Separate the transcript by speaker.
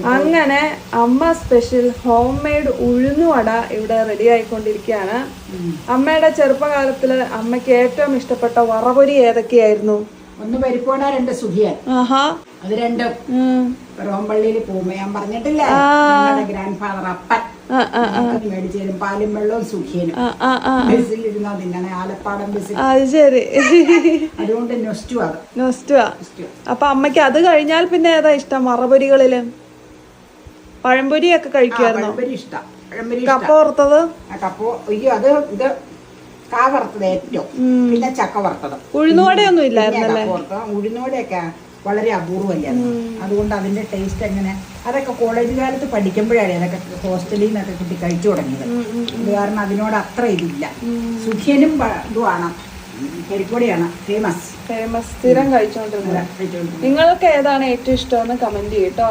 Speaker 1: അങ്ങനെ അമ്മ special home made ഉഴുന്നുവട ഇവിടെ റെഡി ആയിക്കൊണ്ടിരിക്കുകയാണ്. അമ്മയുടെ ചെറുപ്പകാലത്തില് അമ്മയ്ക്ക് ഏറ്റവും ഇഷ്ടപ്പെട്ട വറപൊരി ഏതൊക്കെയായിരുന്നു?
Speaker 2: ഒന്ന് പരിപ്പോട, രണ്ട് സുഖിയൻ. അത് രണ്ടും റോമ്പള്ളിയിൽ പോകുമ്പോ ഞാൻ പറഞ്ഞിട്ടില്ലേ, ഗ്രാൻഡ് ഫാദർ അപ്പൻ മേടിച്ചു തരും. പാലും വെള്ളവും സുഖിയനും ബസ്സിലിരുന്നോ തിന്നണേ, ആലപ്പാടം ബസ്സിൽ. അതുകൊണ്ട് നൊസ്റ്റുവാ.
Speaker 1: അപ്പൊ അമ്മയ്ക്ക് അത് കഴിഞ്ഞാൽ പിന്നെ ഏതാ ഇഷ്ടം വറപൊരികളില്? പഴംപൊരിയൊക്കെ കഴിക്കുമായിരുന്നു.
Speaker 2: പഴംപൊരി ഇഷ്ടം.
Speaker 1: കപ്പ വറുത്തത്?
Speaker 2: കപ്പോ അയ്യോ, അത് ഇത് കാ വറുത്തത് ഏറ്റവും. പിന്നെ ചക്ക വറുത്തത്.
Speaker 1: ഉഴുന്നുവടയൊന്നും ഇല്ലായിരുന്നല്ലേ?
Speaker 2: ഉഴുന്നുവടയൊക്കെ വളരെ അപൂർവമല്ലേ. അതുകൊണ്ട് അതിന്റെ ടേസ്റ്റ് എങ്ങനെ, അതൊക്കെ കോളേജ് കാലത്ത് പഠിക്കുമ്പോഴാണ് അതൊക്കെ ഹോസ്റ്റലിൽ നിന്നൊക്കെ കിട്ടി കഴിച്ചു തുടങ്ങിയത്. അത് കാരണം അതിനോട് അത്ര ഇതില്ല. സുഖ്യനും ഇതുമാണ്, പരിപ്പൊടിയാണ് ഫേമസ്.
Speaker 1: സ്ഥിരം കഴിച്ചോണ്ടിരുന്നത്. നിങ്ങൾക്ക് ഏതാണ് ഏറ്റവും ഇഷ്ടമെന്ന് കമന്റ് ചെയ്യട്ടോ.